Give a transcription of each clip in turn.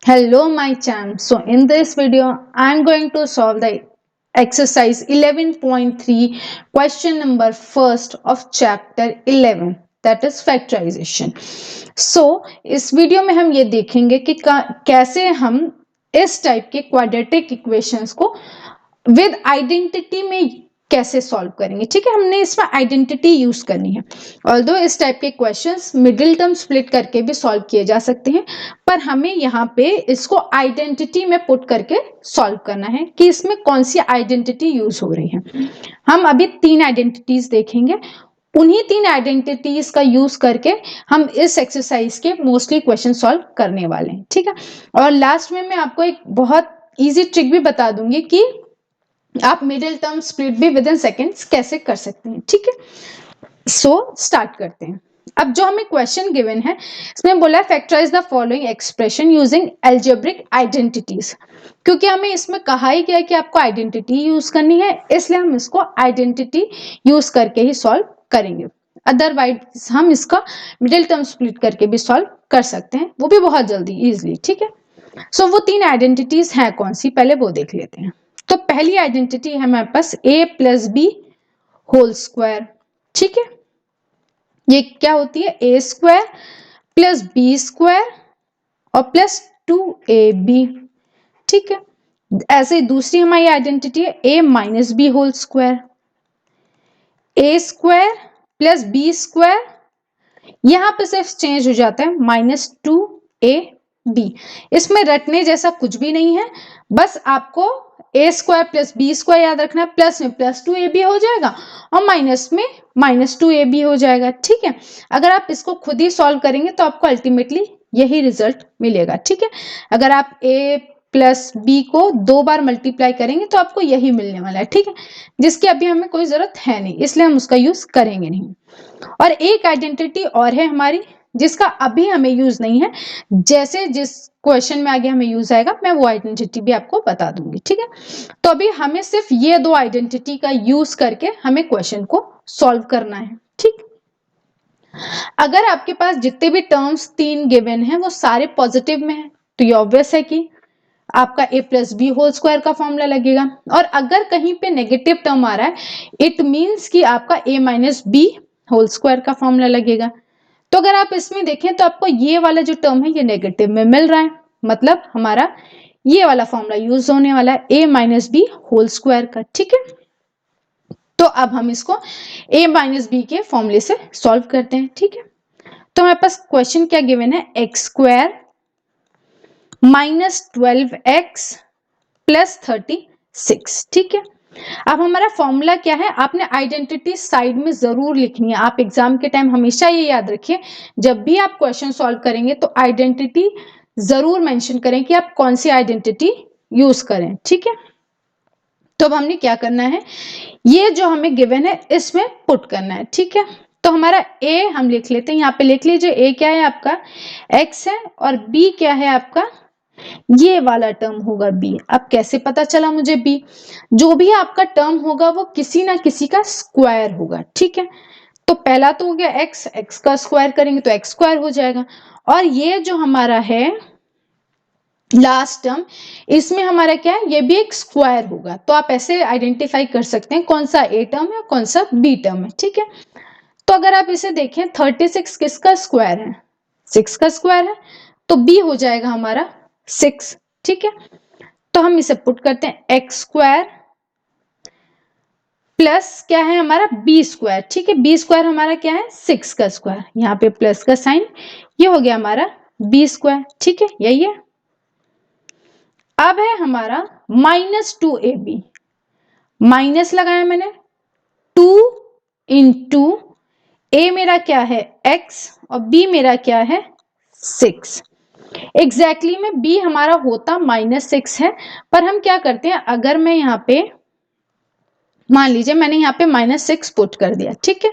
Hello my champ. So in this video I am going to solve the exercise 11.3 question number first of chapter 11 that is factorization. So इस video में हम ये देखेंगे कि कैसे हम इस टाइप के क्वाड्रेटिक इक्वेशंस को विद आइडेंटिटी में कैसे सॉल्व करेंगे। ठीक है, हमने इसमें आइडेंटिटी यूज करनी है। ऑल्दो इस टाइप के क्वेश्चंस मिडिल टर्म स्प्लिट करके भी सॉल्व किए जा सकते हैं, पर हमें यहाँ पे इसको आइडेंटिटी में पुट करके सॉल्व करना है कि इसमें कौन सी आइडेंटिटी यूज हो रही है। हम अभी 3 आइडेंटिटीज देखेंगे, उन्हीं 3 आइडेंटिटीज का यूज करके हम इस एक्सरसाइज के मोस्टली क्वेश्चन सॉल्व करने वाले हैं। ठीक है, और लास्ट में मैं आपको एक बहुत इजी ट्रिक भी बता दूंगी कि आप मिडिल टर्म स्प्लिट भी विद इन सेकेंड्स कैसे कर सकते हैं। ठीक है, सो स्टार्ट करते हैं। अब जो हमें क्वेश्चन गिवन है इसमें बोला है factorise the following expression using algebraic identities. क्योंकि हमें इसमें कहा ही गया कि आपको आइडेंटिटी यूज करनी है, इसलिए हम इसको आइडेंटिटी यूज करके ही सॉल्व करेंगे। अदरवाइज हम इसका मिडिल टर्म स्प्लिट करके भी सॉल्व कर सकते हैं, वो भी बहुत जल्दी इजिली। ठीक है, सो वो 3 आइडेंटिटीज हैं कौन सी, पहले वो देख लेते हैं। तो पहली आइडेंटिटी है हमारे पास a plus B whole square. ठीक है, ये क्या होती है, A square plus B square और प्लस 2ab। ठीक है, ऐसे ही दूसरी हमारी आइडेंटिटी है a minus B whole square. A square plus B square, यहां पे सिर्फ चेंज हो जाता है -2ab। इसमें रटने जैसा कुछ भी नहीं है, बस आपको ए स्क्वायर प्लस बी स्क्वायर याद रखना है, प्लस में +2ab हो जाएगा और माइनस में -2ab हो जाएगा। ठीक है, अगर आप इसको खुद ही सॉल्व करेंगे तो आपको अल्टीमेटली यही रिजल्ट मिलेगा। ठीक है, अगर आप a प्लस बी को 2 बार मल्टीप्लाई करेंगे तो आपको यही मिलने वाला है। ठीक है, जिसकी अभी हमें कोई जरूरत है नहीं, इसलिए हम उसका यूज करेंगे नहीं। और एक आइडेंटिटी और है हमारी जिसका अभी हमें यूज नहीं है, जैसे जिस क्वेश्चन में आगे हमें यूज आएगा मैं वो आइडेंटिटी भी आपको बता दूंगी। ठीक है, तो अभी हमें सिर्फ ये 2 आइडेंटिटी का यूज करके हमें क्वेश्चन को सॉल्व करना है। ठीक, अगर आपके पास जितने भी टर्म्स 3 गिवन हैं वो सारे पॉजिटिव में है तो ये ऑब्वियस है कि आपका a plus B whole square का फॉर्मूला लगेगा। और अगर कहीं पे नेगेटिव टर्म आ रहा है इट मीन्स कि आपका a minus B whole square का फॉर्मूला लगेगा। तो अगर आप इसमें देखें तो आपको ये वाला जो टर्म है ये नेगेटिव में मिल रहा है, मतलब हमारा ये वाला फॉर्मूला यूज होने वाला है a minus B whole square का। ठीक है, तो अब हम इसको a माइनस बी के फॉर्मूले से सॉल्व करते हैं। ठीक है, तो हमारे पास क्वेश्चन क्या गिवन है, एक्स स्क्वायर -12x प्लस 36। ठीक है, अब हमारा फॉर्मूला क्या है, आपने आइडेंटिटी साइड में जरूर लिखनी है। आप एग्जाम के टाइम हमेशा ये याद रखिए, जब भी आप क्वेश्चन सॉल्व करेंगे तो आइडेंटिटी जरूर मेंशन करें कि आप कौन सी आइडेंटिटी यूज करें। ठीक है, तो अब हमने क्या करना है, ये जो हमें गिवन है इसमें पुट करना है। ठीक है, तो हमारा a हम लिख लेते हैं, यहाँ पे लिख लीजिए a क्या है आपका x है और b क्या है आपका ये वाला टर्म होगा b। अब कैसे पता चला मुझे b, जो भी आपका टर्म होगा वो किसी ना किसी का स्क्वायर होगा। ठीक है, तो पहला तो हो गया x, x का स्क्वायर करेंगे तो x स्क्वायर हो जाएगा, और ये जो हमारा है लास्ट टर्म इसमें हमारा क्या है, ये भी एक स्क्वायर होगा। तो आप ऐसे आइडेंटिफाई कर सकते हैं कौन सा a टर्म है कौन सा b टर्म है। ठीक है, तो अगर आप इसे देखें 36 किसका स्क्वायर है, 6 का स्क्वायर है, तो b हो जाएगा हमारा 6। ठीक है, तो हम इसे पुट करते हैं एक्स स्क्वायर प्लस क्या है हमारा बी स्क्वायर। ठीक है, बी स्क्वायर हमारा क्या है 6 का स्क्वायर, यहाँ पे प्लस का साइन, ये हो गया हमारा बी स्क्वायर। ठीक है, यही है। अब है हमारा -2ab, माइनस लगाया मैंने 2 इंटू a मेरा क्या है x और b मेरा क्या है 6। एग्जैक्टली में b हमारा होता -6 है, पर हम क्या करते हैं, अगर मैं यहाँ पे मान लीजिए मैंने यहाँ पे -6 पुट कर दिया। ठीक है,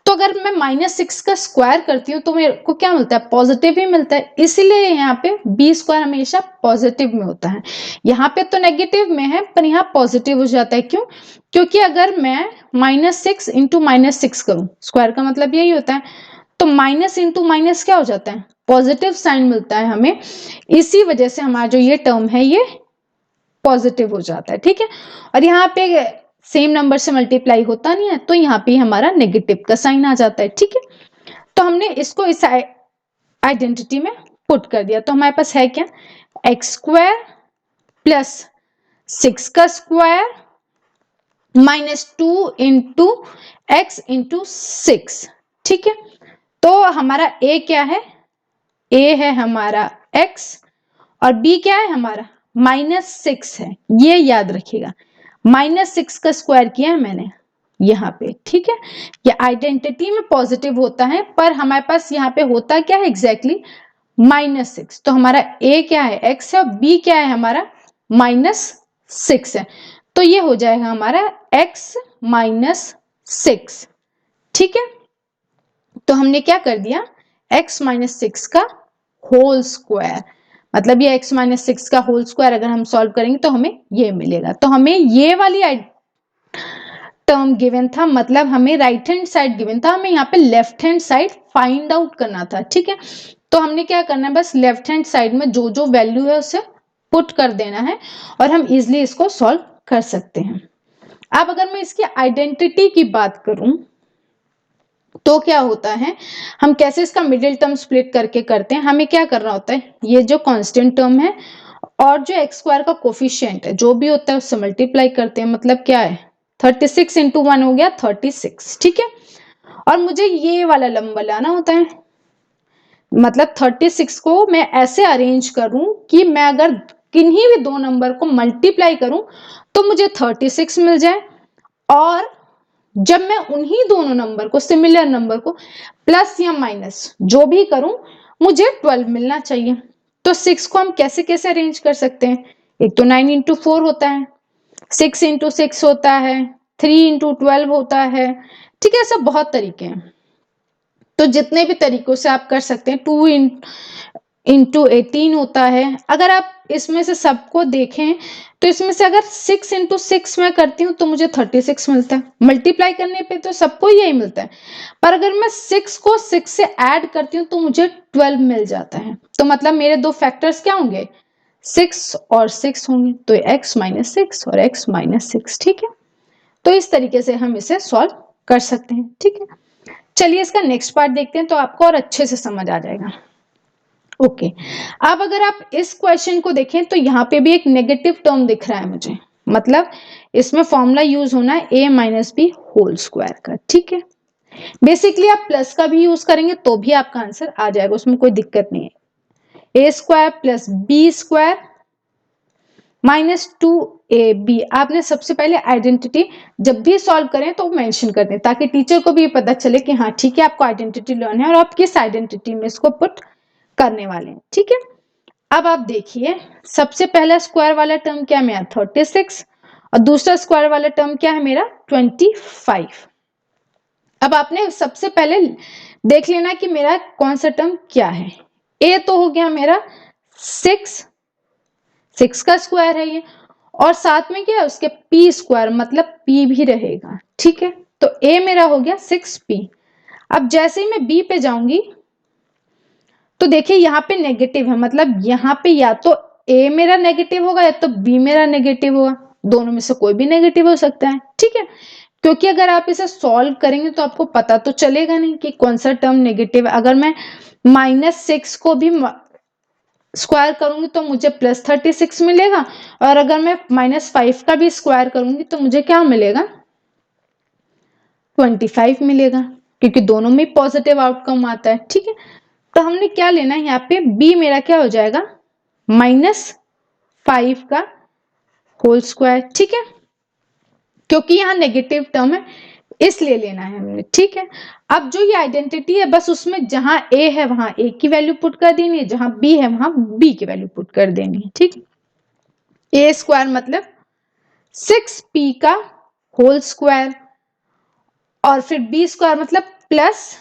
तो अगर मैं -6 का स्क्वायर करती हूँ तो मेरे को क्या मिलता है, पॉजिटिव ही मिलता है, इसीलिए यहाँ पे बी स्क्वायर हमेशा पॉजिटिव में होता है। यहाँ पे तो नेगेटिव में है पर यहाँ पॉजिटिव हो जाता है। क्यों, क्योंकि अगर मैं -6 इंटू -6 करूँ, स्क्वायर का मतलब यही होता है, तो माइनस इंटू माइनस क्या हो जाता है, पॉजिटिव साइन मिलता है हमें, इसी वजह से हमारा जो ये टर्म है ये पॉजिटिव हो जाता है। ठीक है, और यहाँ पे सेम नंबर से मल्टीप्लाई होता नहीं है, तो यहाँ पे हमारा नेगेटिव का साइन आ जाता है। ठीक है, तो हमने इसको इस आइडेंटिटी में पुट कर दिया, तो हमारे पास है क्या, एक्स स्क्वायर प्लस 6 का square minus 2 into x into 6। ठीक है, तो हमारा ए क्या है, ए है हमारा x और b क्या है हमारा -6 है, ये याद रखिएगा। -6 का स्क्वायर किया है मैंने यहाँ पे। ठीक है, ये आइडेंटिटी में पॉजिटिव होता है, पर हमारे पास यहाँ पे होता क्या है एग्जैक्टली -6। तो हमारा a क्या है x है और b क्या है हमारा -6 है, तो ये हो जाएगा हमारा x -6। ठीक है, तो हमने क्या कर दिया, x -6 का होल स्क्वायर, मतलब ये x -6 का होल स्क्वायर अगर हम सॉल्व करेंगे तो हमें ये मिलेगा। तो हमें ये वाली टर्म गिवन था, मतलब हमें राइट हैंड साइड गिवन था, हमें यहाँ पे left hand side find out करना था। ठीक है, तो हमने क्या करना है, बस लेफ्ट हैंड साइड में जो जो वैल्यू है उसे पुट कर देना है और हम इजिली इसको सॉल्व कर सकते हैं। अब अगर मैं इसकी आइडेंटिटी की बात करूं तो क्या होता है, हम कैसे इसका मिडिल टर्म स्प्लिट करके करते हैं, हमें क्या करना होता है, ये जो कांस्टेंट टर्म है और जो एक्स स्क्वायर का कोफिशिएंट है जो भी होता है उससे मल्टीप्लाई करते हैं, मतलब क्या है 36 इंटू 1 हो गया 36। ठीक है, और मुझे ये वाला लंबा लाना होता है, मतलब 36 को मैं ऐसे अरेंज करूं कि मैं अगर किन्हीं भी दो नंबर को मल्टीप्लाई करूं तो मुझे 36 मिल जाए, और जब मैं उन्हीं दोनों नंबर को, सिमिलर नंबर को प्लस या माइनस जो भी करूं मुझे 12 मिलना चाहिए। तो 6 को हम कैसे कैसे अरेंज कर सकते हैं, एक तो 9 इंटू 4 होता है, 6 इंटू 6 होता है, 3 इंटू 12 होता है। ठीक है, ऐसा बहुत तरीके हैं, तो जितने भी तरीकों से आप कर सकते हैं। 2 इंटू 18 होता है। अगर आप इसमें से सबको देखें तो इसमें से अगर 6 इंटू 6 मैं करती हूँ तो मुझे 36 मिलता है, मल्टीप्लाई करने पे तो सबको यही मिलता है, पर अगर मैं 6 को 6 से ऐड करती हूँ तो मुझे 12 मिल जाता है। तो मतलब मेरे दो फैक्टर्स क्या होंगे, 6 और 6 होंगे, तो x -6 और x -6। ठीक है, तो इस तरीके से हम इसे सॉल्व कर सकते हैं। ठीक है, चलिए इसका नेक्स्ट पार्ट देखते हैं तो आपको और अच्छे से समझ आ जाएगा। ओके, अब अगर आप इस क्वेश्चन को देखें तो यहाँ पे भी एक नेगेटिव टर्म दिख रहा है मुझे, मतलब इसमें फॉर्मूला यूज होना है a minus B whole square का। ठीक है, बेसिकली आप प्लस का भी यूज करेंगे तो भी आपका आंसर आ जाएगा, उसमें कोई दिक्कत नहीं है। a square plus B square -2ab। आपने सबसे पहले आइडेंटिटी जब भी सॉल्व करें तो मेंशन कर दें, ताकि टीचर को भी पता चले कि हाँ ठीक है आपको आइडेंटिटी लर्न है और आप किस आइडेंटिटी में इसको पुट करने वाले हैं। ठीक है, अब आप देखिए सबसे पहला स्क्वायर वाला टर्म क्या है मेरा 36 और दूसरा स्क्वायर वाला टर्म क्या है मेरा 25। अब आपने सबसे पहले देख लेना कि मेरा कौन सा टर्म क्या है। ए तो हो गया मेरा 6 का स्क्वायर है ये, और साथ में क्या है उसके पी स्क्वायर, मतलब पी भी रहेगा। ठीक है, तो ए मेरा हो गया 6p। अब जैसे ही मैं बी पे जाऊंगी तो देखिए यहाँ पे नेगेटिव है, मतलब यहाँ पे या तो ए मेरा नेगेटिव होगा या तो बी मेरा नेगेटिव होगा, दोनों में से कोई भी नेगेटिव हो सकता है। ठीक है, क्योंकि अगर आप इसे सॉल्व करेंगे तो आपको पता तो चलेगा नहीं कि कौन सा टर्म नेगेटिव है। अगर मैं -6 को भी स्क्वायर करूंगी तो मुझे +36 मिलेगा, और अगर मैं -5 का भी स्क्वायर करूंगी तो मुझे क्या मिलेगा 25 मिलेगा, क्योंकि दोनों में पॉजिटिव आउटकम आता है। ठीक है, तो हमने क्या लेना है यहाँ पे, b मेरा क्या हो जाएगा -5 का होल स्क्वायर। ठीक है, क्योंकि यहाँ नेगेटिव टर्म है इसलिए लेना है हमने। ठीक है, अब जो ये आइडेंटिटी है बस उसमें जहां a है वहां a की वैल्यू पुट कर देनी है, जहां b है वहां b की वैल्यू पुट कर देनी है। ठीक, a स्क्वायर मतलब 6p का होल स्क्वायर, और फिर b स्क्वायर मतलब प्लस,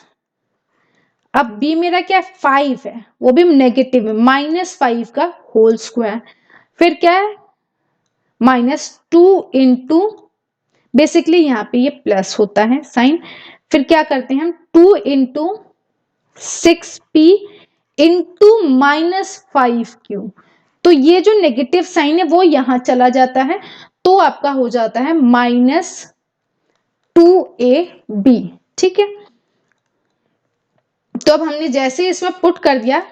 अब b मेरा क्या है 5 है, वो भी नेगेटिव है, -5 का होल स्क्वायर, फिर क्या है -2 इंटू, बेसिकली यहाँ पे ये प्लस होता है साइन, फिर क्या करते हैं हम 2 इंटू 6p इंटू -5q। तो ये जो नेगेटिव साइन है वो यहां चला जाता है, तो आपका हो जाता है -2ab। ठीक है, तो अब हमने जैसे इसमें पुट कर दिया,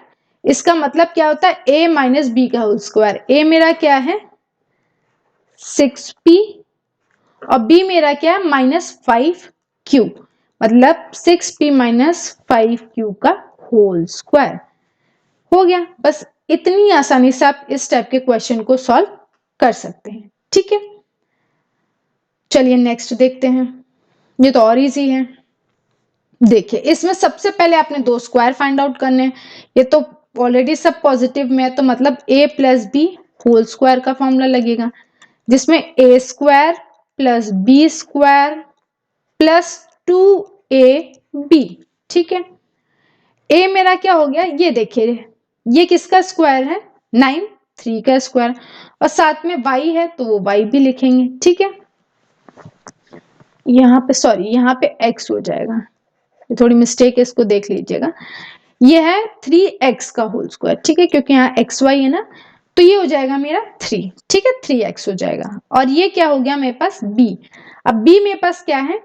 इसका मतलब क्या होता है, a माइनस बी का होल स्क्वायर। a मेरा क्या है 6p और b मेरा क्या है -5q, मतलब 6p -5q का होल स्क्वायर। हो गया, बस इतनी आसानी से आप इस टाइप के क्वेश्चन को सॉल्व कर सकते हैं। ठीक है, चलिए नेक्स्ट देखते हैं। ये तो और इजी है। देखिए, इसमें सबसे पहले आपने दो स्क्वायर फाइंड आउट करने हैं। ये तो ऑलरेडी सब पॉजिटिव में है, तो मतलब a plus B whole square का फॉर्मूला लगेगा, जिसमें a square plus B square plus 2ab। ठीक है, a मेरा क्या हो गया, ये देखिए ये किसका स्क्वायर है 9, 3 का स्क्वायर, और साथ में y है तो वो y भी लिखेंगे। ठीक है, यहाँ पे सॉरी, यहाँ पे x हो जाएगा, ये थोड़ी मिस्टेक है, इसको देख लीजिएगा। ये है 3x का होल स्क्वायर। ठीक है, क्योंकि यहाँ xy है ना, तो ये हो जाएगा मेरा 3। ठीक है, 3x हो जाएगा। और ये क्या हो गया मेरे पास b। अब b मेरे पास क्या है,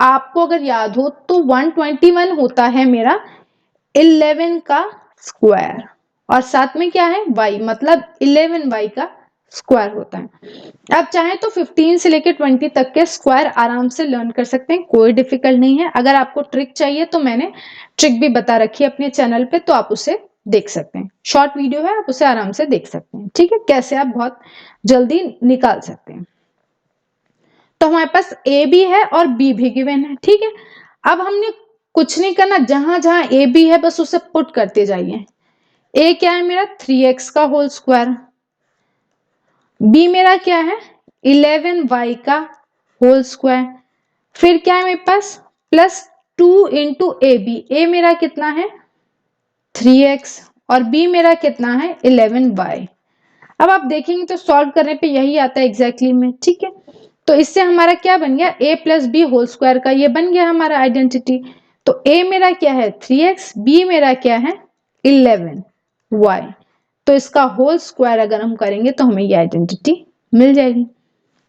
आपको अगर याद हो तो 121 होता है मेरा 11 का स्क्वायर, और साथ में क्या है y, मतलब 11y का स्क्वायर होता है। आप चाहें तो 15 से लेकर 20 तक के स्क्वायर आराम से लर्न कर सकते हैं, कोई डिफिकल्ट नहीं है। अगर आपको ट्रिक चाहिए तो मैंने ट्रिक भी बता रखी है अपने चैनल पे, तो आप उसे देख सकते हैं। शॉर्ट वीडियो है, आप उसे आराम से देख सकते हैं। ठीक है, कैसे आप बहुत जल्दी निकाल सकते हैं। तो हमारे पास ए भी है और बी भी गिवन है। ठीक है, अब हमने कुछ नहीं करना, जहां जहां ए बी है बस उसे पुट करते जाइए। ए क्या है मेरा 3x का होल स्क्वायर, बी मेरा क्या है 11y का होल स्क्वायर, फिर क्या है मेरे पास प्लस 2 इंटू ए बी। ए मेरा कितना है 3x और b मेरा कितना है 11y। अब आप देखेंगे तो सॉल्व करने पे यही आता है एग्जैक्टली में। ठीक है, तो इससे हमारा क्या बन गया, a plus B whole square का ये बन गया हमारा आइडेंटिटी। तो a मेरा क्या है 3x, b मेरा क्या है 11y, तो इसका होल स्क्वायर अगर हम करेंगे तो हमें ये आइडेंटिटी मिल जाएगी।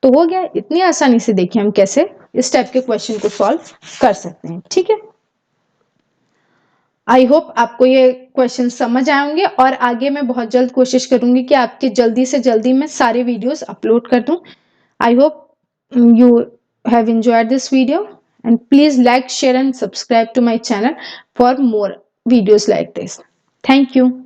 तो हो गया, इतनी आसानी से देखिए हम कैसे इस टाइप के क्वेश्चन को सॉल्व कर सकते हैं। ठीक है, आई होप आपको ये क्वेश्चन समझ आएंगे, और आगे मैं बहुत जल्द कोशिश करूंगी कि आपके जल्दी से जल्दी मैं सारे वीडियोस अपलोड कर दूं। I hope you have enjoyed this video, and please like, share and subscribe to my channel for more videos like this. Thank you.